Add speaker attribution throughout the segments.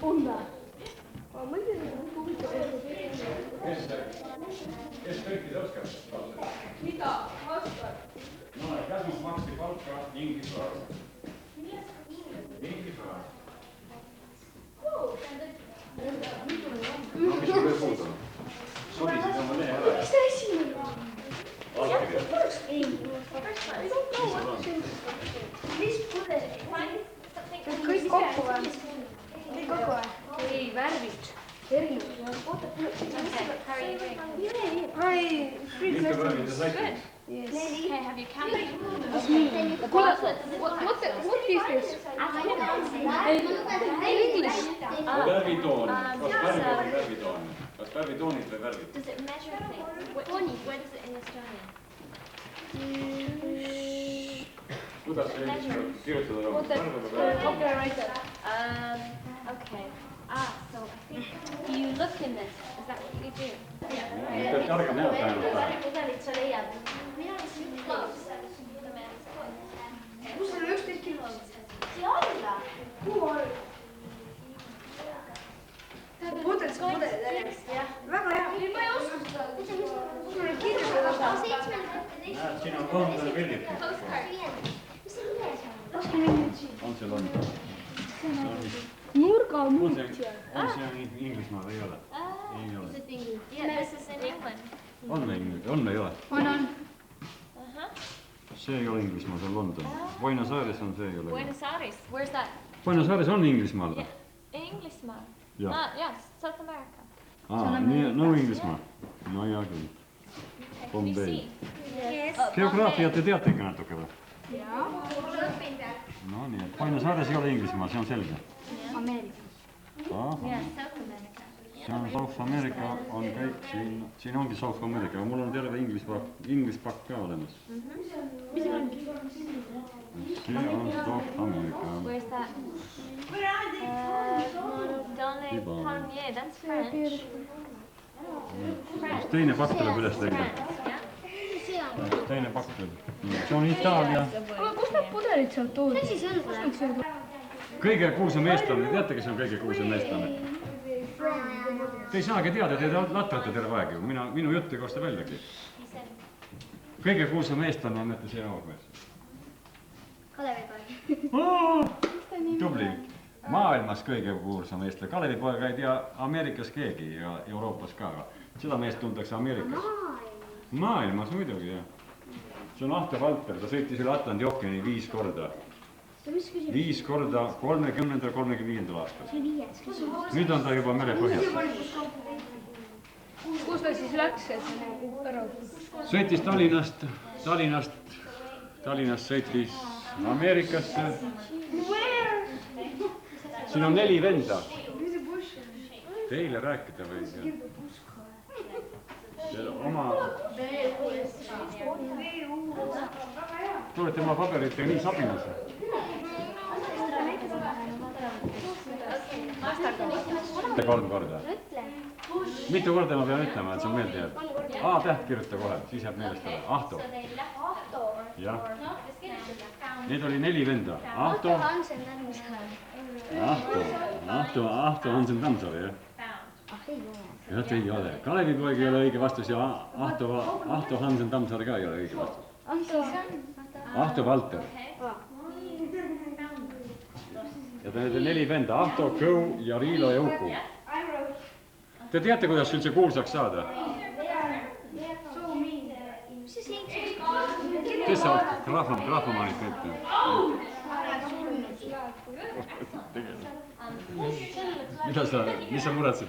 Speaker 1: On. Ma mõtlen, et huvitav.
Speaker 2: Kes kõikide oskab?
Speaker 1: Mida oskad?
Speaker 2: No, käsus maksti palka Inglismaal. Inglismaal. No, mis sul veel puudu on? Sulisid oma lehe ära.
Speaker 1: Mis see asi on?
Speaker 2: Allkirja.
Speaker 1: Mis pudel? Kõik kokku või? Kõik kokku või? Ei, värvid. Erinevad.
Speaker 2: Mitu värvi te saite?
Speaker 3: Okay, have you counted?
Speaker 1: What is this? English.
Speaker 2: Värvitoon. Kas värvid on värvitoon? Kas värvitoonid või värvid?
Speaker 3: Does it measure things? Where does it in Estonian?
Speaker 2: Kuidas see kirjutada on?
Speaker 1: Copywriter.
Speaker 3: Okay. So I think, do you look in this? Is that what you do?
Speaker 2: Peab targam näota ainult pähe.
Speaker 1: Pudelit sa leiad? Kus on 11 kilo? Siia alla. Kuhu all? Pudel sa pudeli täiesti, jah? Väga hea. Ma ei oska seda. Kus on need kirjutada?
Speaker 2: Näed, siin on 3 pildit. On see lond?
Speaker 1: Nurga
Speaker 2: On see Inglismaal või ei ole? Ei ole.
Speaker 3: Yeah, this is in England.
Speaker 2: On või ei ole?
Speaker 1: On.
Speaker 2: See ei ole Inglismaal, see on London. Buenos Aires on see ei ole.
Speaker 3: Buenos Aires. Where's that?
Speaker 2: Buenos Aires on Inglismaal või?
Speaker 3: Inglismaal.
Speaker 2: Jah.
Speaker 3: Yes, South America.
Speaker 2: No Inglismaal. No hea küll. Bombay.
Speaker 3: Yes.
Speaker 2: Geograafiat te teate ikka natuke või?
Speaker 1: Jaa.
Speaker 2: No nii, et Buenos Aires ei ole Inglismaal, see on selge.
Speaker 1: Ameerika.
Speaker 3: Yeah, South America.
Speaker 2: See on South America, on kõik, siin ongi South America, aga mul on terve Inglis-pakk ka olemas.
Speaker 1: Mis see on?
Speaker 2: See on South America.
Speaker 3: Where's that? Donne Palmier, that's French.
Speaker 2: Teine pakk tuleb üles leida. Teine pakk tuleb. See on Itaalia.
Speaker 1: Kus need pudelid sealt toodud?
Speaker 2: Kõige kuulsam eestlane, teate, kes on kõige kuulsam eestlane? Te ei saagi teada, te latrate terve aeg ju, minu jutt ei kosta väljagi. Kõige kuulsam eestlane on näete see noormees.
Speaker 4: Kalevipoeg.
Speaker 2: Tubli. Maailmas kõige kuulsam eestlane. Kalevipoega ei tea Ameerikas keegi ja Euroopas ka. Seda meest tuntakse Ameerikas. Maailmas muidugi, jah. See on Ahte Valter, ta sõitis üle Atlandi ookeani 5 korda. 5 korda 30–35 aastal.
Speaker 4: See 5. küsimus.
Speaker 2: Nüüd on ta juba merepõhjas.
Speaker 1: Kus ta siis läks, et ära?
Speaker 2: Sõitis Tallinnast sõitis Ameerikasse. Siin on 4 venda. Teile rääkida või? Oma... Tulete oma paberitega nii sabinas. Kolm korda. Mitu korda ma pean ütlema, et see on meelde jääb? A-täht kirjuta kohe, siis jääb meelest ära. Ahto. Jah. Need oli 4 venda. Ahto Hansen Tammsaare, jah? Jah, ei ole. Kalevipoeg ei ole õige vastus ja Ahto Hansen Tammsaare ka ei ole õige vastus. Ahto Valter. Ja need on 4 venda, Ahto, Kõu ja Riilo ja Uku. Te teate, kuidas üldse kuulsaks saada? Kes sa oled? Graafomaanid teete? Mis sa muretsid?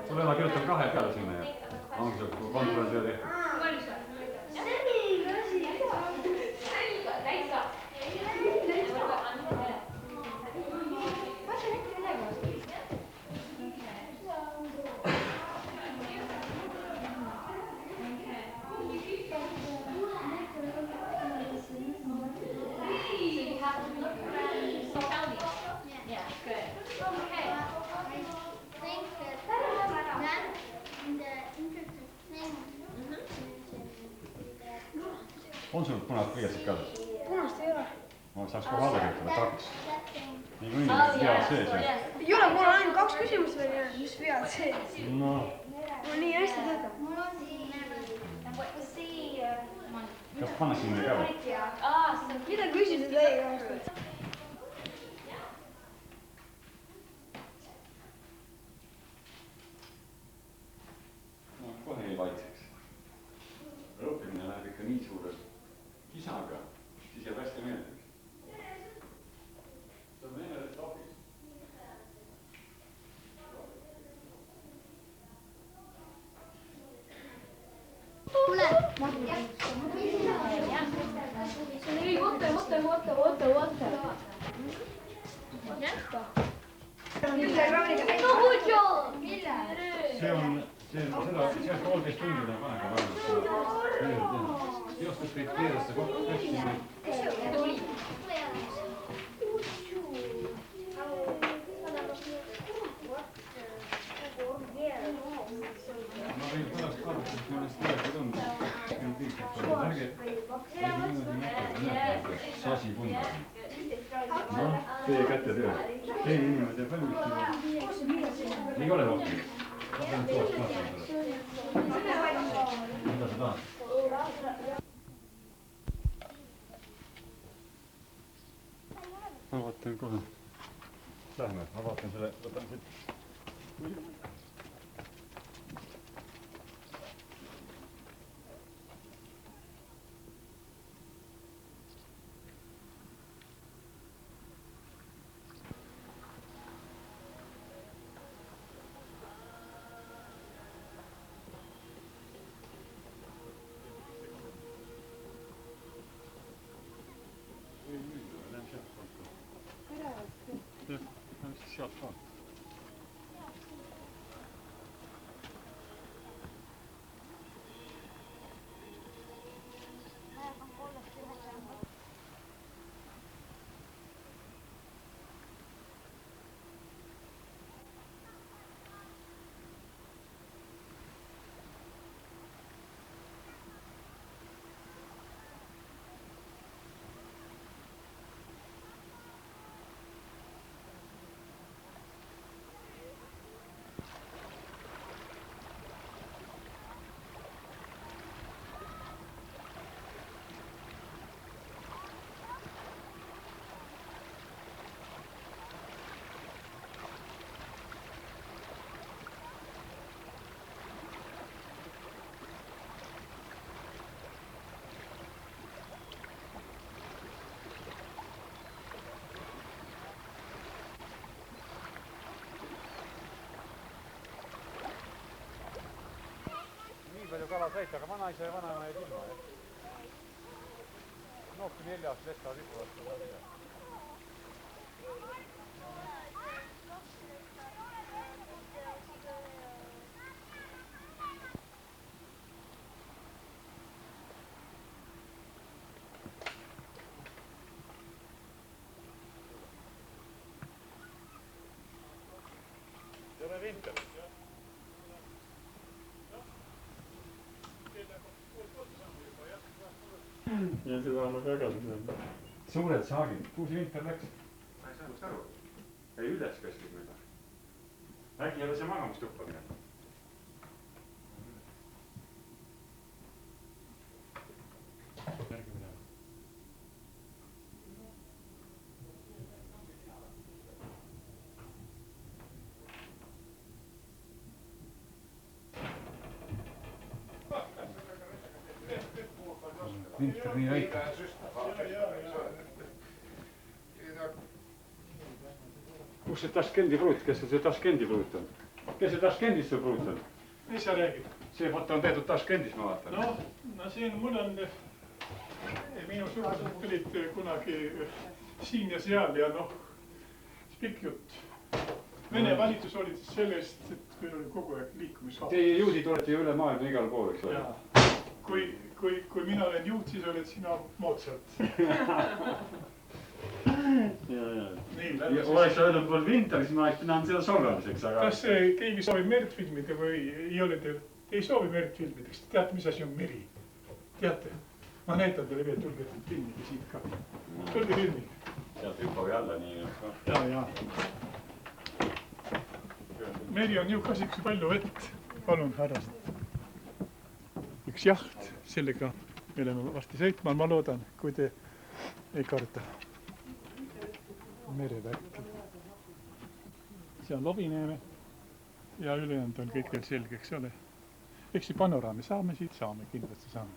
Speaker 2: Tule ma kirjutan 2 peale sinna ja ongi see kontroll töö tehtud. On sul punast pliiatsit kaasas?
Speaker 1: Punast ei ole.
Speaker 2: Ma saaks kohe alla kirjutada 2. Nii kui
Speaker 3: Oh,
Speaker 2: vead
Speaker 3: yeah,
Speaker 2: sees.
Speaker 3: so yes.
Speaker 1: Ei ole, mul on ainult 2 küsimust veel jäänud, mis vead sees.
Speaker 2: No,
Speaker 1: Ma nii hästi töötan.
Speaker 2: kas panna sinna ka või?
Speaker 1: Mida küsida teie käest?
Speaker 2: No kohe ei vaitseks. Õppimine läheb ikka nii suure kisaga, siis jääb hästi meeldiks. See on meile etapis. See on seda, sealt 1,5 tundi läheb aega vähemalt. Teostas teid keerasse kokku kässi. Ma võin pärast vaadata, et millest teatud on. Ärge niimoodi näete, sasi punda. Noh, teie kätte töö. Teine inimene teeb valmis. Ei ole rohkem. Ma pean toast vaatama seda. Mida sa tahad? Ma vaatan kohe. Lähme, ma vaatan selle, võtan siit. Sealt ka. Palju kala saite, aga vanaisa ja vanaema jäid ilma, jah? Noopki 4 aastat lesta lipu vastu ka midagi. Tere, Vinter! Ja seda on väga seda. Suured saagid. Kuhu see Vinter läks? Ma ei saanud aru. Ei üles käskib mida. Äkki ei ole see magamistuppa minema? Järgi minema. Vinter nii väike. Kus see Taškendi pruut, kes see Taškendi pruut on? Kes see Taškendis see pruut on?
Speaker 5: Mis sa räägid?
Speaker 2: See foto on tehtud Taškendis, ma vaatan.
Speaker 5: No siin mul on, minu suhted tulid kunagi siin ja seal ja noh, pikk jutt. Vene valitsus oli sellest, et meil oli kogu aeg liikumisvabadus.
Speaker 2: Teie juudid olete ju üle maailma igal pool, eks ole?
Speaker 5: Kui mina olen juut, siis oled sina Mozart.
Speaker 2: Oleks öelnud mul Vinter, siis ma oleks pidanud seda solvamiseks, aga...
Speaker 5: Kas keegi soovib merd filmida või ei ole teil? Ei soovi merd filmida, kas te teate, mis asi on meri? Teate? ma näitan teile veel, tulge filmige siit ka. Tulge filmige.
Speaker 2: sealt hüppab jälle nii.
Speaker 5: Ja. Meri on ju ka siukse palju vett. Palun, härrast. Üks jaht, sellega me oleme varsti sõitma, ma loodan, kui te ei karda merevärki. See on Lovineeme ja ülejäänud on kõik veel selge, eks ole. Eks see panoraami saame siit, saame, kindlasti saame.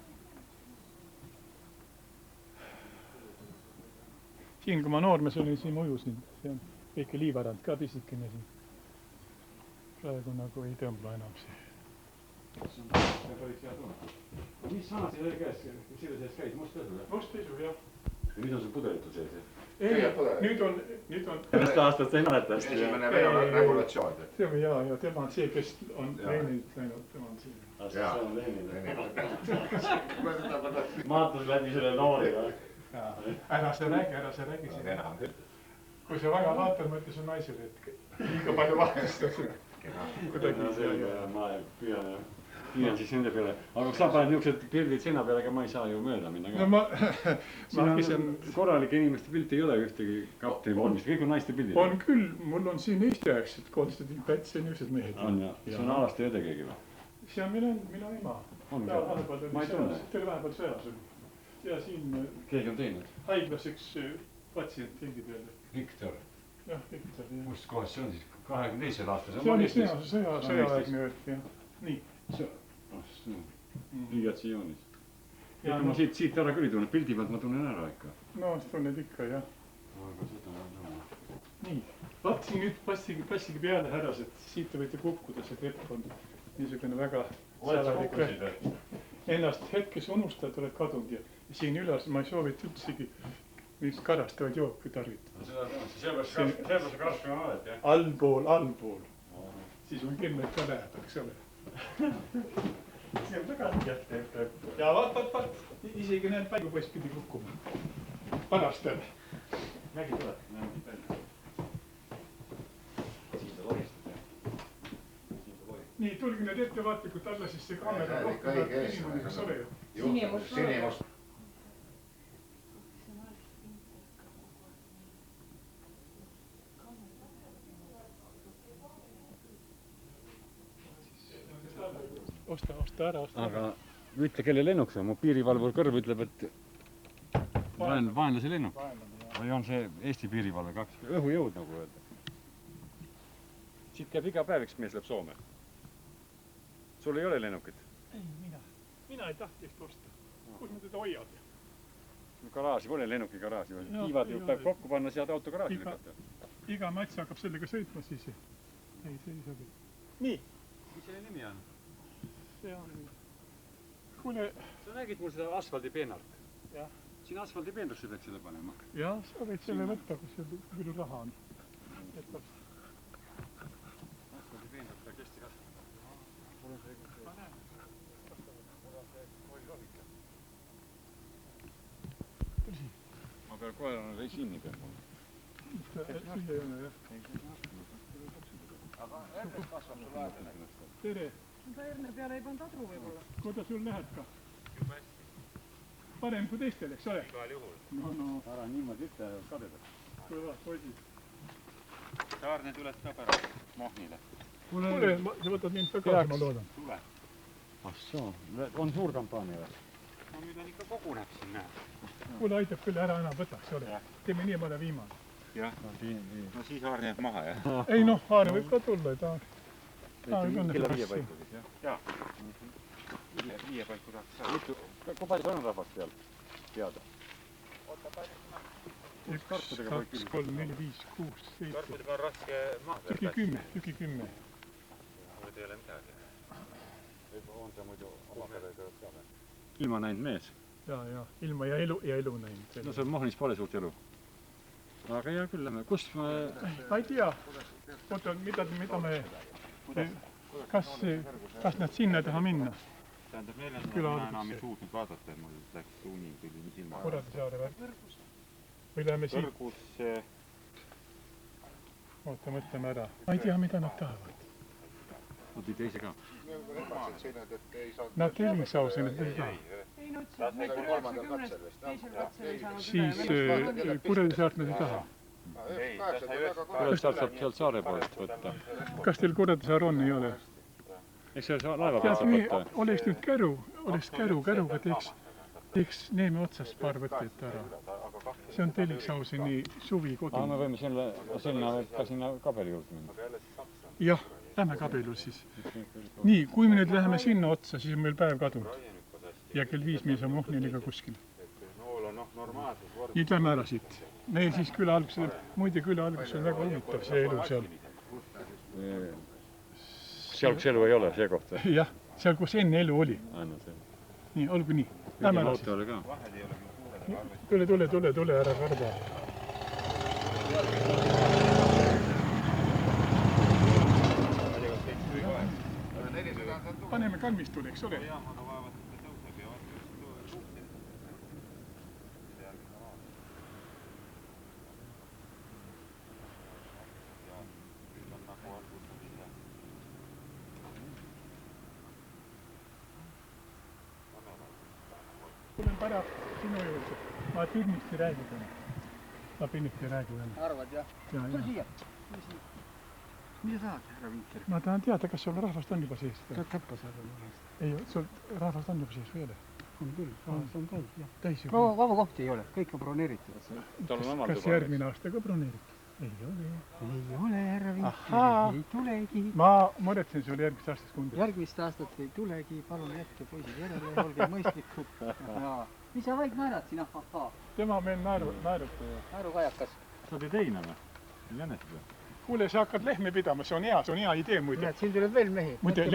Speaker 5: Siin, kui ma noormees olin, siin ujusin, see on väike liivarand ka pisikene siin. Praegu nagu ei tõmbla enam see.
Speaker 2: Mis sana selle käes, selle sees käis, mustpesu?
Speaker 5: Mustpesu, jah.
Speaker 2: Ja nüüd on see pudelitu sees?
Speaker 5: Ei, nüüd on...
Speaker 2: Millest aastast sa ei mäleta hästi?
Speaker 6: Esimene regulatsioon.
Speaker 5: See on ja tema on see, kes on Leenilt läinud, tema on see.
Speaker 2: See on Leenile. Maatus läbi selle nooriga.
Speaker 5: Ära see räägi siin enam. Kui sa väga vaatad, ma ütlen su naisele, et liiga palju vahestad.
Speaker 2: Ma püüan siis nende peale. Aga kui sa paned niisugused pildid sinna peale, aga ma ei saa ju mööda minna ka. Siin on korralike inimeste pilt, ei ole ühtegi kapteni vormist, kõik on naiste pildid.
Speaker 5: On küll, mul on siin Eesti aegsed Konstantin Päts ja niisugused mehed.
Speaker 2: On ja, see on Alaste õde keegi või?
Speaker 5: See on minu ema.
Speaker 2: Ma ei tunne.
Speaker 5: Teil vahepeal sõjas oli. Ja siin
Speaker 2: keegi on teinud?
Speaker 5: Haiglas üks patsient hingi peale.
Speaker 2: Viktor.
Speaker 5: Jah, Viktor.
Speaker 2: Kus kohas see on siis? 22. aastas?
Speaker 5: See on sõjaaegne öeldi, jah. Nii.
Speaker 2: Liigatsioonis. Ikka ma siit ära küll ei tunne, pildi pealt ma tunnen ära ikka.
Speaker 5: No, tunned ikka, jah. Nii. Vaat siin nüüd passigi peale härras, et siit te võite kukkuda, see krepp on niisugune väga salalik krepp. Ennast hetkes unustad, oled kadunud ja siin üles ma ei soovita üldsegi niisugust karastavaid jooki tarvitada.
Speaker 2: Seepärast karst on oled, jah?
Speaker 5: Allpool. Siis on kindlalt ka läheb, eks ole. See on väga kätte. Ja vaat. Isegi näed päigupoiss pidi kukkuma. Parastel.
Speaker 2: Nägi tuleb, nägi välja. Siin ta logistad, jah?
Speaker 5: Nii, tulge nüüd ettevaatlikult alla, siis see kaamera rohkem inimene, kas ole ju?
Speaker 6: Sinimust.
Speaker 5: Osta ära.
Speaker 2: Aga ütle, kelle lennuk see on? Mu piirivalvur kõrv ütleb, et vaenlase lennuk. Või on see Eesti piirivalve 2? Õhujõud nagu öelda. Siit käib iga päev, eks mees läheb Soome. Sul ei ole lennukit?
Speaker 5: Ei, mina ei tahtist osta. Kus me teda hoiad?
Speaker 2: Garaaži, pole lennuki garaaži. Kiivad ju peab kokku panna, sead auto garaaži lükata.
Speaker 5: Iga mats hakkab sellega sõitma siis. Ei, see ei sobi. Nii.
Speaker 2: Mis selle nimi on?
Speaker 5: See on... Kuule...
Speaker 2: Sa nägid mul seda asfaldipeenart?
Speaker 5: Jah.
Speaker 2: Siin asfaldipeenrusse peaks selle panema.
Speaker 5: Jah, sa võid selle võtta, kus seal küll raha on.
Speaker 2: Asfaldipeenart peab kesti kasvama.
Speaker 5: Ma näen.
Speaker 2: Ma pean kohe režiimi peal.
Speaker 5: Siia ei ole, jah.
Speaker 6: Aga Ernest kasvab sul aegele.
Speaker 5: Tere.
Speaker 4: Sa Erne peale ei pannud adru võib-olla.
Speaker 5: Kuidas sul läheb ka? Parem kui teistel, eks ole?
Speaker 2: Igal juhul.
Speaker 5: No.
Speaker 2: Ära niimoodi ütle kadedaks.
Speaker 5: Kuule vaat, poisid.
Speaker 2: Saarne tuled ka pärast Mahnile.
Speaker 5: Kuule, sa võtad mind tagasi, ma loodan.
Speaker 2: Tule. Ah soo, on suur kampaania või? No nüüd on ikka koguneb siin, näe.
Speaker 5: Kuule, aitab küll, ära enam võtaks, ole. Teeme nii, ma olen viimane.
Speaker 2: Jah, no siis Aarne jääb maha, jah?
Speaker 5: Ei noh, Aarne võib ka tulla, et
Speaker 2: kella 5 paiku siis, jah? Jaa. 5 paiku tahaks saada. Kui palju on rahvast peal? Teada?
Speaker 5: 1, 2, 3, 4, 5, 6, 7.
Speaker 2: Karpudega on raske maha peal.
Speaker 5: Tüki 10.
Speaker 2: Muidu ei ole midagi. On see muidu omaperega ka või? Ilma näinud mees.
Speaker 5: Ja, ilma ja elu näinud.
Speaker 2: No see Mahnis pole suurt elu. Aga hea küll, lähme. Kus me...
Speaker 5: Ma ei tea. Oota, mida me... Kas nad sinna taha minna?
Speaker 2: Tähendab, neil on enam ei suutnud vaadata, et mul läks uni tuli nii silma.
Speaker 5: Kuradisaare või? Või läheme siit?
Speaker 2: Kõrgus...
Speaker 5: Oota, mõtleme ära. Ma ei tea, mida nad tahavad.
Speaker 2: Nad ei teise ka.
Speaker 5: Nad ei saa sinna, nad ei taha.
Speaker 4: Ei, nad
Speaker 6: kolmandal katsel vist.
Speaker 4: teisel katsel ei saanud
Speaker 5: Siis Kurede saart me taha.
Speaker 2: kuidas sealt saab sealt saare poolt võtta?
Speaker 5: Kas teil Kurede saar on, ei ole?
Speaker 2: Eks see laeva pealt
Speaker 5: Tead,
Speaker 2: saab
Speaker 5: me
Speaker 2: võtta.
Speaker 5: oleks nüüd käruga teeks Neeme otsast paar võtteid ära. See on Telliksausi nii suvi kodu.
Speaker 2: Me võime sinna võib ka sinna kabeli juurde minna.
Speaker 5: Jah, lähme kabelul siis. Nii, kui me nüüd läheme sinna otsa, siis on meil päev kadunud. Ja kell 5 me saame Ohniliga kuskil. Nüüd lähme ära siit. Meil siis küla alguses, muide küla alguses on väga huvitav see elu seal.
Speaker 2: Seal kus elu ei ole, see kohta.
Speaker 5: Jah, seal kus enne elu oli. Nii, olgu nii. Lähme ära siis. Tule, ära karda. Paneme kalmistule, eks ole? Tulen pärast sinu juurde. Ma pinnist ei räägi täna. Ma pinnist ei räägi täna.
Speaker 7: Arvad, jah? Tule siia. Mida tahad, härra Vinker?
Speaker 5: Ma tahan teada, kas sul rahvast on juba sees?
Speaker 7: Täppasaar on olemas.
Speaker 5: Ei, sul rahvast on juba sees või ei ole?
Speaker 7: On küll, rahvast on täis, jah.
Speaker 5: Täis juba.
Speaker 7: Vaba kohti ei ole, kõik on broneeritud.
Speaker 5: Kas järgmine aasta ka broneeritud? Ei ole.
Speaker 7: Ei ole, härra Vinker, ei tulegi.
Speaker 5: Ma muretsen sulle järgmist aastast kunde.
Speaker 7: Järgmist aastat ei tulegi, palun jätke poisid järele, olge mõistlikud. Mis sa vaid naerad siin, ahahhaa?
Speaker 5: Tema meil naeruta.
Speaker 7: Naerukajakas.
Speaker 2: Sa teed heina või? Jänesida?
Speaker 5: Kuule, sa hakkad lehmi pidama, see on hea idee muide.
Speaker 7: Näed, siin tuleb veel mehi.
Speaker 5: Muide,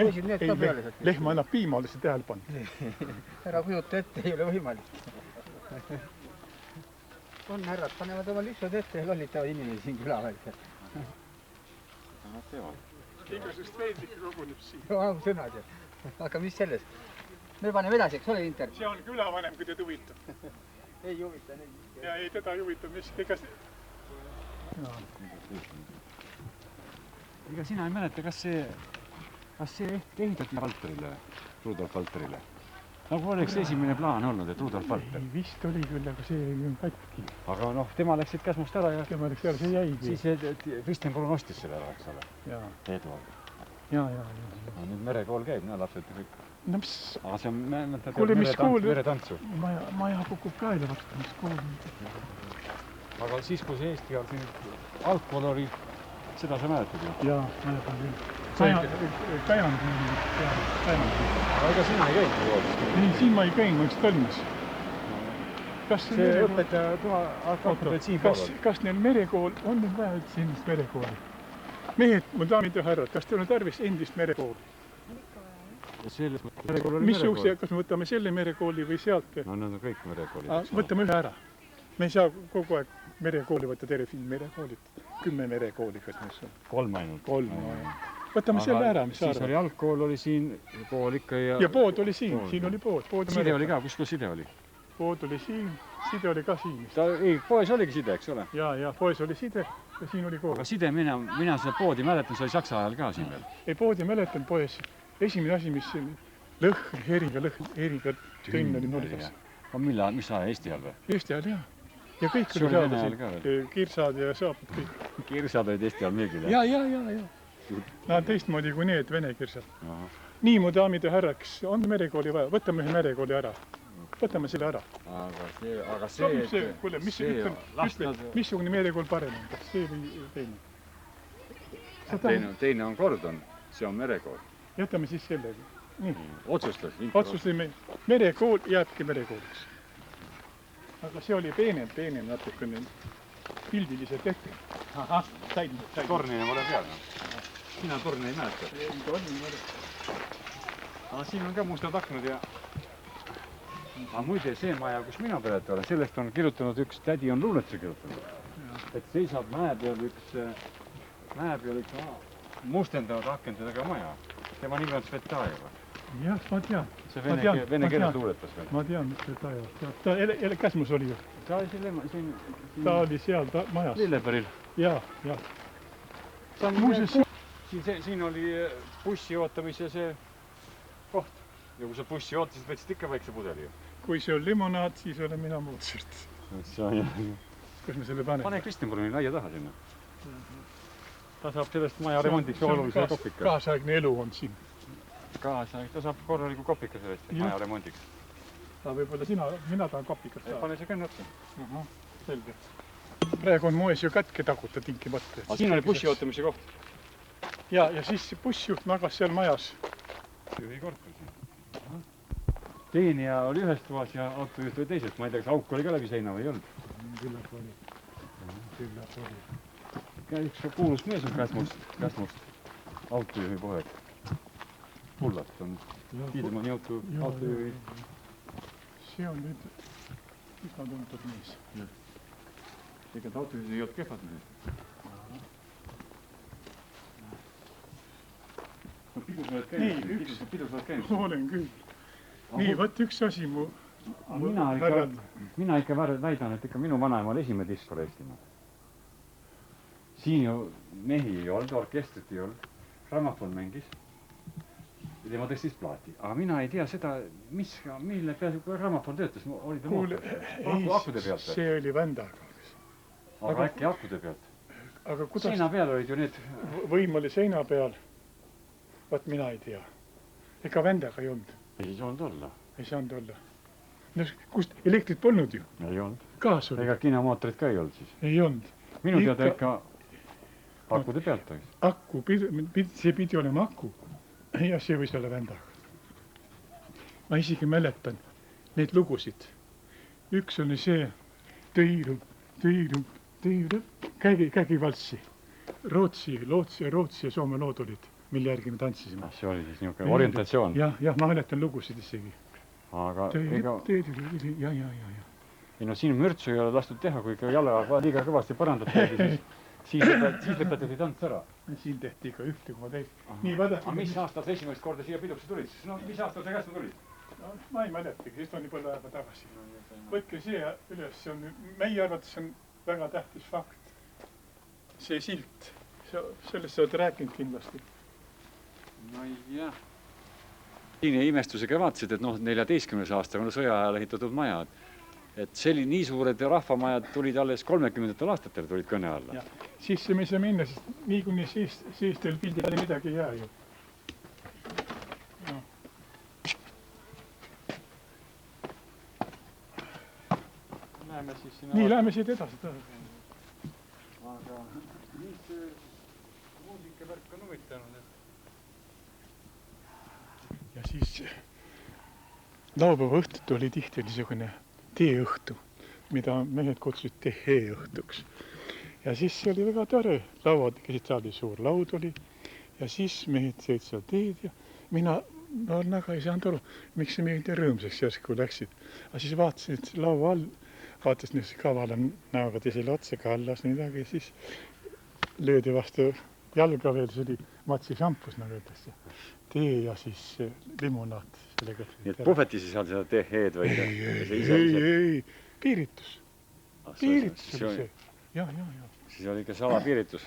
Speaker 5: lehm annab piima, oled sa tähele pannud.
Speaker 7: Ära kujuta ette, ei ole võimalik. On härrad, panevad oma lüssad ette ja lollitavad inimesi siin küla vältel.
Speaker 5: Igasust veidlikku koguneb siin.
Speaker 7: Sõnad ju. Aga mis sellest? Me paneme edasi, eks ole, Inter?
Speaker 5: See on külavanem, kui teid huvitab.
Speaker 7: Ei huvita neid.
Speaker 5: Ja ei, teda ei huvita, mis igas...
Speaker 2: Ega sina ei mäleta, kas see ehitati Valterile, Rudolf Valterile? Nagu oleks esimene plaan olnud, et Rudolf Valter.
Speaker 5: Vist oli küll, aga see on katki.
Speaker 2: Aga noh, tema läksid käsmust ära ja
Speaker 5: Tema läks ära, see jäigi.
Speaker 2: siis Kristjan Kolon ostis selle ära, eks ole. Eduard.
Speaker 5: Ja.
Speaker 2: Nüüd merekool käib, lapsed kõik.
Speaker 5: No mis...
Speaker 2: Aga see on meretantsu.
Speaker 5: Maja kukub kaela vastu, mis kool on.
Speaker 2: Aga siis, kui see Eesti algkool oli, seda sa mäletad ju?
Speaker 5: Jaa, mäletan küll. Kajand.
Speaker 2: Aga ega sina ei käinud koolis?
Speaker 5: Ei, siin ma ei käinud, ma oleks Tallinnas.
Speaker 2: See õpetaja,
Speaker 5: kas neil merekool, on nüüd vaja üldse endist merekooli? Mehed, mu daamid ja härrad, kas teil on tarvis endist merekooli? Missuguse, kas me võtame selle merekooli või sealt?
Speaker 2: No need on kõik merekoolid.
Speaker 5: Võtame ühe ära. Me ei saa kogu aeg merekooli võtta, terve film merekoolid. 10 merekooli, kas mis on?
Speaker 2: 3 ainult.
Speaker 5: 3. Võtame selle ära, mis sa arvad?
Speaker 2: Siis oli algkool, oli siin pool ikka ja...
Speaker 5: Ja pood oli siin oli pood.
Speaker 2: Side oli ka, kus side oli?
Speaker 5: Pood oli siin, side oli ka siin.
Speaker 2: Ei, poes oligi side, eks ole?
Speaker 5: Ja, poes oli side ja siin oli kool.
Speaker 2: Aga side, mina seda poodi mäletan, see oli Saksa ajal ka siin veel.
Speaker 5: Ei, poodi mäletan poes. Esimene asi, mis heriga tõnn oli nurgas.
Speaker 2: Mis aja, Eesti ajal või?
Speaker 5: Eesti ajal, jah. Ja kõik oli saada, kirsad ja saapad kõik.
Speaker 2: Kirsad olid Eesti ajal müügil,
Speaker 5: jah? Ja. Nad teistmoodi kui need vene kirsad. Nii, mu daamid ja härraks, on merekooli vaja? Võtame ühe merekooli ära. Võtame selle ära.
Speaker 2: Aga see...
Speaker 5: Kuule, missugune merekool parem on? Kas see või teine?
Speaker 2: Teine on Gordon, see on merekool.
Speaker 5: Jätame siis sellega.
Speaker 2: Otsustasime.
Speaker 5: Merekool jääbki merekooliks. Aga see oli peenem natukene pildiliselt ette. Ahah,
Speaker 2: Tornine pole peal. Sina torni ei mäleta?
Speaker 5: Ei, torni ei mäleta.
Speaker 2: Aga siin on ka mustad aknad ja... Aga muide, see maja, kus mina pärit olen, sellest on kirjutanud üks tädi on luuletuse kirjutanud. Et seisab mäe peal üks mustendavad akendadega maja. Tema nimi on Svetajeva.
Speaker 5: Jah, ma tean.
Speaker 2: See vene keeles luuletas veel.
Speaker 5: Ma tean, mis Svetajeva. Ta käsmus oli ju.
Speaker 2: Ta oli siin...
Speaker 5: Ta oli seal majas.
Speaker 2: Lilleberil.
Speaker 5: Jah.
Speaker 2: Siin oli bussi ootamise see koht. Ja kui sa bussi ootasid, võtsid ikka väikse pudeli ju.
Speaker 5: kui see on limonaad, siis olen mina Mozart. Kus me selle paneme?
Speaker 2: Pane Kristjanbruni laia taha sinna. Ta saab sellest maja remondiks olulise kopika.
Speaker 5: Kaasaegne elu on siin.
Speaker 2: Kaasaeg, ta saab korraliku kopika sellest maja remondiks.
Speaker 5: Võib-olla mina tahan kopikat saada.
Speaker 2: Pane see känne otsa.
Speaker 5: Selge. Praegu on moes ju katke taguta tinkimata.
Speaker 2: Siin oli bussi ootamise koht.
Speaker 5: Ja siis bussijuht magas seal majas.
Speaker 2: Juhi korpus. Teenija oli ühes toas ja autojuht oli teises. Ma ei tea, kas auk oli ka läbi seina või ei olnud.
Speaker 5: Küllap oli.
Speaker 2: Üks kuulus mees on Käsmust. Autojuhi poeg. Pullat on. Tiidemani autojuhi.
Speaker 5: See on nüüd üsna tuntud mees.
Speaker 2: Ega ta autojuhid ei olnud kehvad mehed. Pidus oled käinud?
Speaker 5: Olen küll. Nii, võt üks asi mu
Speaker 2: mina ikka väidan, et ikka minu vanaema oli esimene diskor Eestimaa. Siin ju mehi ei olnud, orkestrit ei olnud, grammofon mängis. Ja tema tõstis plaati. Aga mina ei tea seda, mille peal grammofon töötas. Oli ta akude pealt?
Speaker 5: See oli Vändaga.
Speaker 2: Aga äkki akude pealt? Seina peal olid ju need...
Speaker 5: Võim oli seina peal. Vaat mina ei tea. Ega Vändaga ei olnud.
Speaker 2: Ei saanud olla.
Speaker 5: Ei saanud olla. No kust elektrit polnud ju?
Speaker 2: Ei olnud.
Speaker 5: Gaas oli.
Speaker 2: Ega kinomootorit ka ei olnud siis?
Speaker 5: Ei olnud.
Speaker 2: Minu teada ikka akude pealt oli.
Speaker 5: Akku, see pidi olema akku. Ja see võis olla Vändaga. Ma isegi mäletan neid lugusid. Üks oli see tõiru, kägivalssi. Rootsi ja Soome lood olid, mille järgi me tantsisime.
Speaker 2: See oli siis niisugune orientatsioon.
Speaker 5: Jah, ma mäletan lugusid isegi.
Speaker 2: Aga ega...
Speaker 5: Ja.
Speaker 2: Ei no siin mürtsu ei ole lastud teha, kui ikka jalaga liiga kõvasti parandatud, siis lõpetati tants ära.
Speaker 5: Siin tehti ikka ühte, kui ma teist. Aga
Speaker 2: mis aastal esimest korda siia piduksi tulid? No mis aastal see käest tulid?
Speaker 5: Ma ei mäletagi, sest on nii palju aega tagasi. Võtke see üles, meie arvates on väga tähtis fakt. See silt, sellest sa oled rääkinud kindlasti.
Speaker 2: No jah. Siin imestusega vaatasid, et 14. aastal on sõja ajal ehitatud majad. Et nii suured rahvamajad tulid alles 30. aastatel tulid kõne alla.
Speaker 5: Sisse me ei saa minna, sest nii kuni siis teil pildi peale midagi ei jää ju. Nii, läheme siit edasi.
Speaker 2: Aga mis muusikavärk on huvitanud?
Speaker 5: Ja siis laupäeva õhtut oli tihti niisugune teeõhtu, mida mehed kutsusid tehee-õhtuks. Ja siis see oli väga tore. Lauad kesid suur laud oli ja siis mehed sõid seal teed ja mina väga ei saanud aru, miks see mehed rõõmsaks järsku läksid. Aga siis vaatasin, et laua all vaatas niisuguse kavala näoga teisele otsa kallas midagi ja siis löödi vastu jalga veel, see oli matsi šampus, nagu öeldakse. Tee ja siis limonaat.
Speaker 2: Nii et puhvetisi seal seda teheed või?
Speaker 5: Ei, piiritus. Piiritus oli see. Ja.
Speaker 2: Siis oli ikka salapiiritus.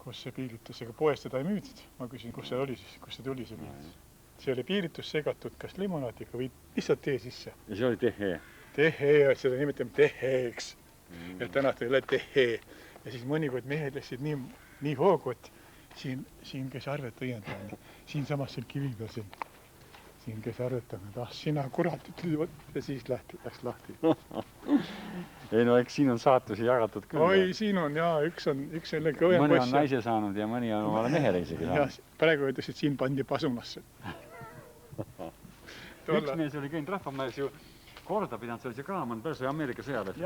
Speaker 5: Kus see piiritus, ega poest seda ei müüdid? Ma küsin, kus see oli siis, kus see tuli see piiritus? See oli piiritus segatud kas limonaatiga või lihtsalt tee sisse.
Speaker 2: Ja see oli tehee?
Speaker 5: Tehee, seda nimetame teheeks. Et tänast ei ole tehee. Ja siis mõnikord mehed läksid nii hoogu, et siin kes arvet õiendamine. Siin samas siin kivi peal siin kes arvetamine. Sina kurat ütlesid, ja siis läks lahti.
Speaker 2: Ei no, eks siin on saatusi jagatud küll.
Speaker 5: Oi, siin on jaa, üks on kõvem poiss.
Speaker 2: Mõni on naise saanud ja mõni on omale mehele isegi saanud.
Speaker 5: Praegu öeldes, et siin pandi pasunasse.
Speaker 2: Üks mees oli käinud rahvamäes ju korda pidanud, see oli see Kaaman Perso ja Ameerika sõjaväes.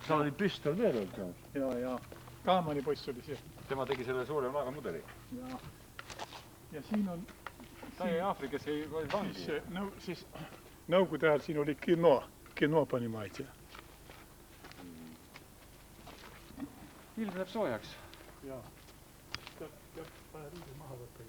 Speaker 2: Seal oli püstol veel olnud.
Speaker 5: Ja. Kaamani poiss oli see.
Speaker 2: Tema tegi selle suure laegamudeli.
Speaker 5: Ja siin on...
Speaker 2: Ta jäi Aafrikas ei oli vangi.
Speaker 5: Siis nõukogude ajal siin oli kino panimaid.
Speaker 2: Ilm läheb soojaks.
Speaker 5: Jaa. Pane riigi maha võtta.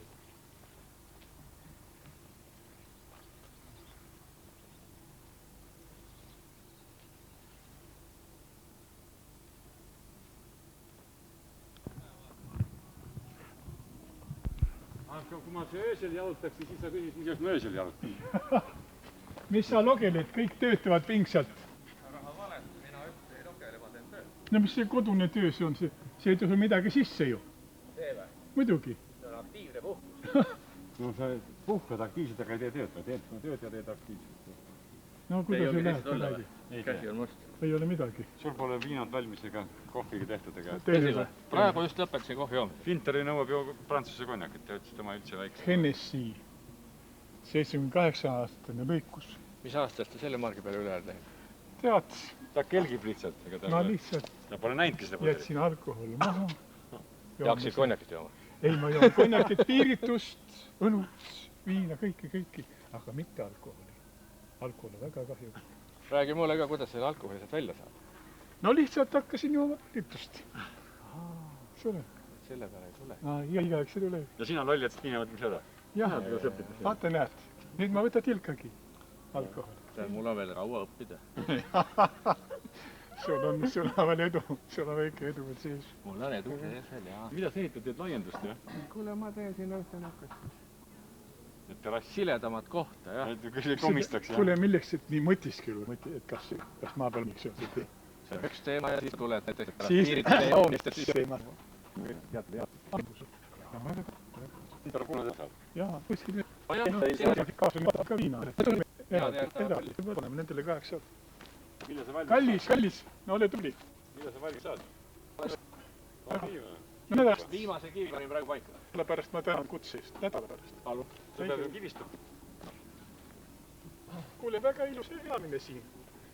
Speaker 2: Aga kui ma öösel jalutaksin, siis sa küsid, mis ma öösel jalutan.
Speaker 5: mis sa logeled, kõik töötavad pingsalt.
Speaker 6: Raha valet, mina ei logele, ma teen tööd.
Speaker 5: No mis see kodune töö see on, see ei tule midagi sisse ju.
Speaker 6: See või?
Speaker 5: Muidugi.
Speaker 6: See on aktiivne puhkus.
Speaker 2: no sa puhkad aktiivselt, aga ei tee tööd, teed tööd ja teed aktiivselt.
Speaker 5: No kuidas ei läheb midagi?
Speaker 6: Käsi on must.
Speaker 5: Ei ole midagi.
Speaker 2: Sul pole viinad valmis ega kohviga tehtud ega?
Speaker 6: Praegu just lõpetasin kohvi joomist.
Speaker 2: Finteri nõuab ju prantsuse konjakit, ta ütles, tema üldse väikse.
Speaker 5: Hennessy, 78-aastane lõikus.
Speaker 6: Mis aastast ta selle margi peale üle teinud?
Speaker 5: Tead,
Speaker 2: Ta kelgib lihtsalt.
Speaker 5: ma lihtsalt
Speaker 2: Ta pole näinudki seda pudelit.
Speaker 5: jätsin alkoholi maha.
Speaker 6: Ja hakkasid konjakit jooma?
Speaker 5: Ei, ma joon konjakit, piiritust, õlut, viina, kõiki, aga mitte alkoholi. Alkohol on väga kahju.
Speaker 6: Räägi mulle ka, kuidas selle alkoholi sealt välja saab.
Speaker 5: No lihtsalt hakkasin jooma piiritust. Selle
Speaker 6: peale ei tule.
Speaker 5: ja igaüks ei tule.
Speaker 2: Ja sina loll jätsid viina võtmise ära?
Speaker 5: Jah, vaata näed, nüüd ma võtan tilkagi alkoholi.
Speaker 6: Mul on veel kaua õppida.
Speaker 5: sul on veel edu, sul on väike edu veel sees.
Speaker 6: Mul on edu sees veel, jaa.
Speaker 2: Mida sa ehitad, teed laiendust, jah?
Speaker 6: Kuule, ma teen siin õhtu nakast.
Speaker 2: Et terrass
Speaker 6: siledamat kohta, jah.
Speaker 2: Kui see komistaks, jah?
Speaker 5: Kuule, milleks et nii mõtiskelu, et kas maa peal miks on see tee?
Speaker 6: See on üks teema ja siis tuled näiteks pärast
Speaker 5: Siis-
Speaker 6: piiritada joomist, et siis...
Speaker 5: Jaa, kuskil ka viina. Paneme nendele 8.
Speaker 2: Mille sa valmis
Speaker 5: Kallis, no ole tubli.
Speaker 2: Mille sa valmis saad?
Speaker 5: No nädalast.
Speaker 6: Viimase kivi panin praegu paika.
Speaker 5: Nädala pärast ma tänan kutse eest, nädala pärast.
Speaker 6: Palun.
Speaker 2: Sa pead ju kivistuma.
Speaker 5: Kuule, väga ilus elamine siin.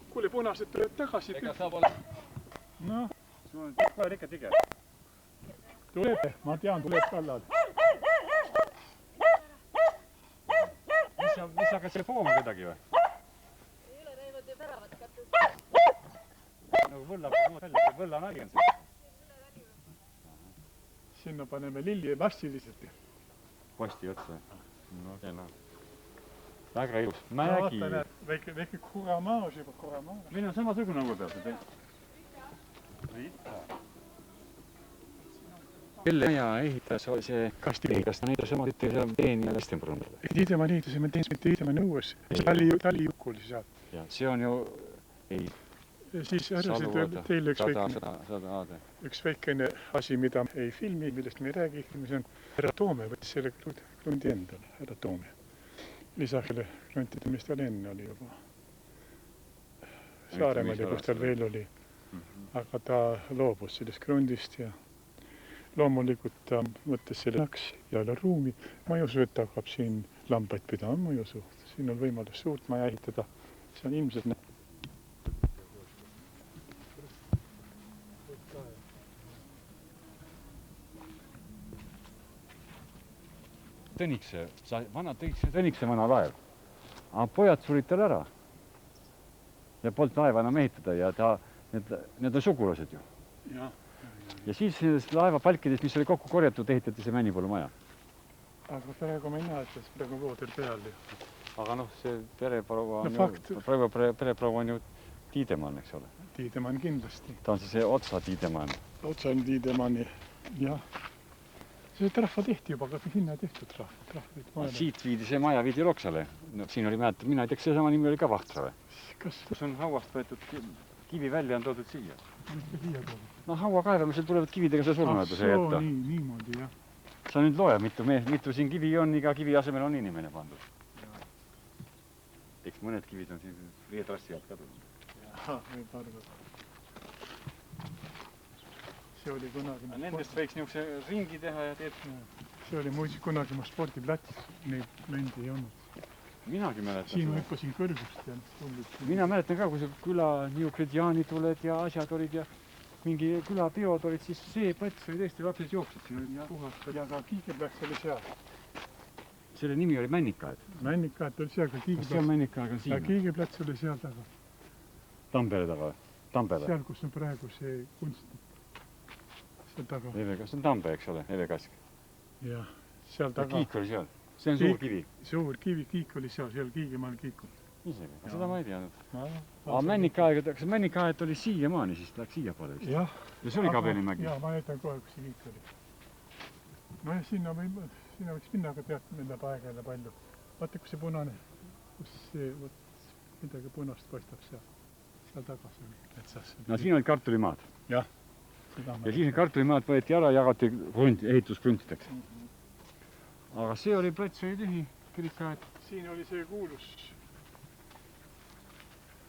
Speaker 5: Kuule, punased tulevad tagasi.
Speaker 6: Ega saab olla...
Speaker 5: Noh,
Speaker 2: Sul on koer ikka tige.
Speaker 5: tuleb, ma tean, tuleb kallal.
Speaker 2: Mis sa hakkad selle pooma kedagi või?
Speaker 8: Ei ole näinud ju väravat kattes.
Speaker 2: Nagu võlla nali on see.
Speaker 5: Sinna paneme lilli massiliselt.
Speaker 2: Posti otsa. No okei, no. Väga ilus. Mägi.
Speaker 5: Väike kuramaaž juba, kuramaaž.
Speaker 2: Meil on samasugune õue peal see. Kelle maja ehitas see Kasti, kas ta näitas oma teeni ja Lestenbrunile?
Speaker 5: Tiidemaa liidusime Tiidemaa nõues. Talijuk oli seal.
Speaker 2: Ja see on ju... Ei,
Speaker 5: Siis arvasid teile üks väikene asi, mida ei filmi, millest me ei räägi. See on härra Toome, võttis selle krundi endale, härra Toome. Lisakele kruntide, mis tal enne oli juba. Saaremaal, kus tal veel oli. Aga ta loobus sellest krundist ja loomulikult ta mõttes selle naks ja üle ruumi. Ma ei usu, et ta hakkab siin lambaid pidama, ma ei usu. Siin on võimalus suurt maja ehitada. See on ilmselt
Speaker 2: Tõnikse vana laev. Aga pojad surid tal ära. Ja polnud laeva enam ehitada ja need on sugulased ju. Ja siis laeva palkides, mis oli kokku korjatud, ehitati see Männipõllu maja.
Speaker 5: Aga praegu ma ei näe, et see praegu voodel peal.
Speaker 2: Aga noh, see pereproua on ju Tiidemann, eks ole.
Speaker 5: Tiidemann kindlasti.
Speaker 2: Ta on see Otsa Tiidemann.
Speaker 5: Otsa on Tiidemanni, jah. See trahva tehti juba, aga sinna tehtud trahva.
Speaker 2: Siit viidi see maja viidi Loksale. No, siin oli mäletab, mina ei tea, see sama nimi oli ka Vahtra või?
Speaker 5: Kas
Speaker 2: on hauast võetud kivi välja on toodud siia?
Speaker 5: mitte siia toodud?
Speaker 2: No haua kaevamisel tulevad kividega see surnuäduse jätta.
Speaker 5: Niimoodi, jah.
Speaker 2: Sa nüüd loe, mitu siin kivi on, iga kivi asemel on inimene pandud. Eks mõned kivid on siin veetrassi alt kadunud.
Speaker 5: Jah, võib arvata. See oli kunagi...
Speaker 2: Nendest võiks niisuguse ringi teha ja teed...
Speaker 5: See oli muidugi kunagi mu spordiplats, neid lendi ei olnud.
Speaker 2: Minagi mäletan.
Speaker 5: Siin ma hüppasin kõrgust ja...
Speaker 2: Mina mäletan ka, kui see küla niisugused jaanituled ja asjad olid ja mingi külapeod olid, siis see plats oli tõesti, lapsed jooksid siin puhast.
Speaker 5: Ja ka Kiigeplats oli seal.
Speaker 2: Selle nimi oli Männikaed.
Speaker 5: Männikaed oli seal, ka
Speaker 2: Kas see on Männikaed on siin?
Speaker 5: Kiigeplats oli seal taga.
Speaker 2: Tampere taga?
Speaker 5: Seal, kus on praegu see kunstnik. Seal taga.
Speaker 2: See on Tampe, eks ole, Eve Kask.
Speaker 5: Jah, seal taga.
Speaker 2: Kiik oli seal. See on suur kivi.
Speaker 5: Suur kivi, kiik oli seal Kiigemaal kiik oli.
Speaker 2: Isegi, seda ma ei teadnud. Aga Männikaed oli siiamaani, siis läks siia poole vist.
Speaker 5: Jah.
Speaker 2: Ja see oli Kabelimägi.
Speaker 5: Jah, ma näitan kohe, kus see kiik oli. No ja sinna võiks minna, aga tead, lendab aega jälle palju. Vaata, kus see punane, kus see midagi punast paistab seal tagasi metsas.
Speaker 2: No siin olid kartulimaad.
Speaker 5: Jah.
Speaker 2: Ja siis need kartulimaad võeti ära, jagati ehituskruntideks. Aga see oli plats, oli tühi, kirikaed.
Speaker 5: Siin oli see kuulus.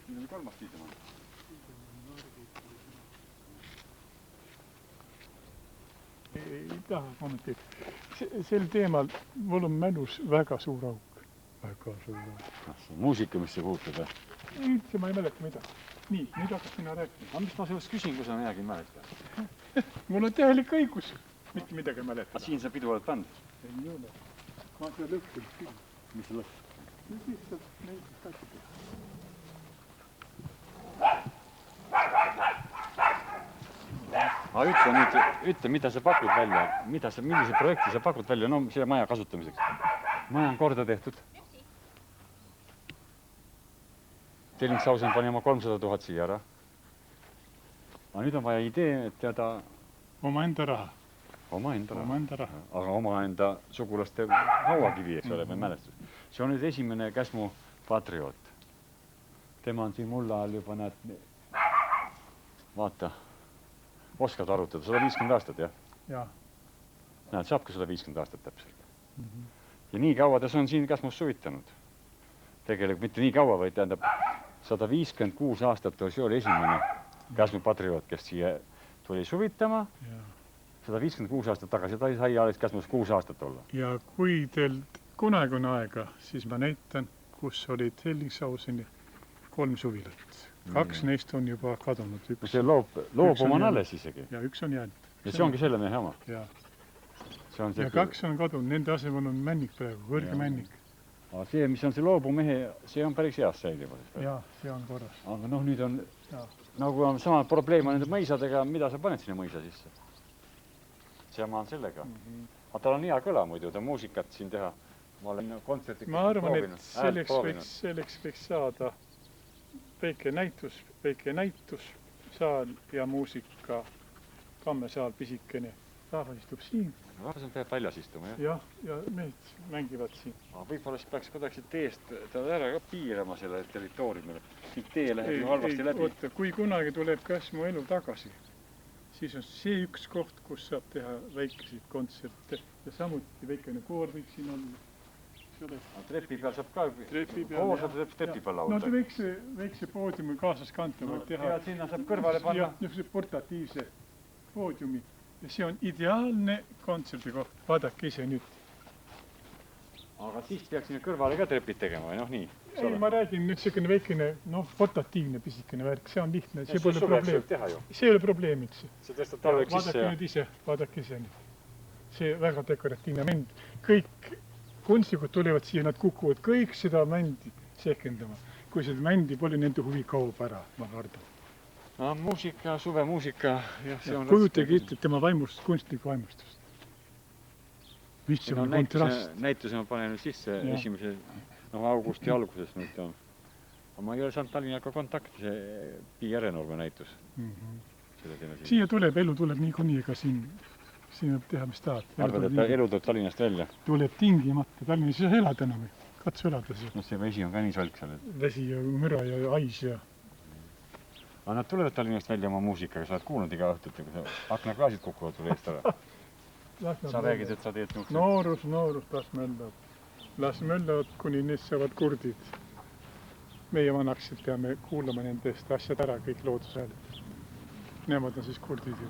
Speaker 2: Siin oli 3. tiidemaa.
Speaker 5: Ei taha kommenteerida. Sel teemal mul on mälus väga suur auk. Väga suur auk.
Speaker 2: Muusika, mis see puutud või?
Speaker 5: Üldse ma ei mäleta mida. Nii, nüüd hakkad sina rääkima.
Speaker 2: Aga mis ma sellest küsin, kui sa midagi ei mäleta?
Speaker 5: Mul on täielik õigus. Mitte midagi ei mäleta.
Speaker 2: Aga siin sa pidu oled pannud?
Speaker 5: Ei ole. Ma seda lõhkunud küll.
Speaker 2: Mis see lõhk?
Speaker 5: Nüüd lihtsalt näitis katsi teha.
Speaker 2: Aga ütle nüüd, mida sa pakud välja, millise projekti sa pakud välja, no selle maja kasutamiseks. Maja on korda tehtud. Tellingshausen pani oma 300 000 siia ära. Aga nüüd on vaja idee, et teada...
Speaker 5: Omaenda raha.
Speaker 2: Omaenda raha.
Speaker 5: Omaenda raha.
Speaker 2: Aga omaenda sugulaste hauakivi, eks ole, või mälestus. See on nüüd esimene Käsmu patrioot. Tema on siin mulla all juba, näed, vaata, oskad arutada, 150 aastat, jah?
Speaker 5: Jaa.
Speaker 2: Näed, saab ka 150 aastat täpselt. Ja nii kaua ta on siin Käsmus suvitanud. Tegelikult mitte nii kaua, vaid tähendab 156 aastat, see oli esimene Käsmu patrioot, kes siia tuli suvitama. 156 aastat tagasi, ta sai alles Käsmus 6 aastat olla.
Speaker 5: Ja kui teil kunagi on aega, siis ma näitan, kus olid Tellingshausen 3 suvilat. 2 neist on juba kadunud.
Speaker 2: See loobum on alles isegi.
Speaker 5: Ja 1 on jäänud.
Speaker 2: Ja see ongi selle mehe oma.
Speaker 5: Ja 2 on kadunud, nende asemel on männik praegu, kõrge männik.
Speaker 2: Aga see, mis on see loobumehe, see on päris heas säiliva.
Speaker 5: Jaa, see on korras.
Speaker 2: Aga noh, nüüd on, nagu on sama probleem on nende mõisadega, mida sa paned sinna mõisa sisse? See on sellega. Aga tal on hea kõla muidu, ta muusikat siin teha. Ma olen kontsertikult
Speaker 5: ma arvan, et selleks võiks saada väike näitussaal ja muusika, kammesaal pisikene. Rahvas istub siin.
Speaker 2: Rahvas peab väljas istuma, jah?
Speaker 5: Jah, ja mehed mängivad siin.
Speaker 2: Aga võib-olla siis peaks kuidagi teest ära ka piirama selle territooriumile. Siit tee läheb ju halvasti läbi.
Speaker 5: Oota, kui kunagi tuleb Käsmu elu tagasi, siis on see üks koht, kus saab teha väikeseid kontserte ja samuti väikene koor võiks siin olla.
Speaker 2: Trepi peal saab ka, koor saab trepi peal laulda.
Speaker 5: No väikse poodiumi kaasas kanta võib teha.
Speaker 2: Ja sinna saab kõrvale panna.
Speaker 5: Ja niisuguse portatiivse poodiumi. Ja see on ideaalne kontserdi koht. Vaadake ise nüüd.
Speaker 2: Aga siis peaks sinna kõrvale ka trepid tegema või noh nii?
Speaker 5: Ei, ma räägin nüüd selline väikene, portatiivne pisikene värk. See on lihtne, see pole probleem. See ei ole probleem üldse.
Speaker 2: See tõstad talveks sisse ja...
Speaker 5: Vaadake ise nüüd. See väga dekoratiivne mänd. Kõik kunstnikud tulevad siia, nad kukuvad kõik seda mändi sekendama. Kui seda mändi pole, nende huvi kaob ära, ma kardan.
Speaker 2: No, muusika, suvemuusika.
Speaker 5: Kujutegi ette tema vaimustust, kunstniku vaimustust. Mis see on kontrast?
Speaker 2: Näituse ma panen nüüd sisse esimese augusti alguses nüüd on. Ma ei ole saanud Tallinnaga kontakti, see Pi Järenurme näitus.
Speaker 5: Siia tuleb, elu tuleb niikuinii ka siin võib teha, mis tahad.
Speaker 2: Arvad, et elu tuleb Tallinnast välja?
Speaker 5: Tuleb tingimata. Tallinnas ei saa elada enam. Katsu elada seal.
Speaker 2: No see vesi on ka nii solk seal.
Speaker 5: Vesi ja müra ja ais ja...
Speaker 2: Aga nad tulevad Tallinnast välja oma muusikaga, sa oled kuulnud iga õhtut, kui sa aknaklaasid kukuvad sul eest ära. Sa räägid, et sa teed nuksi.
Speaker 5: Noorus, las möllavad, kuni neist saavad kurdid. Meie vanaksid peame kuulama nendest asjad ära, kõik loodushääled. Nemad on siis kurdid ju.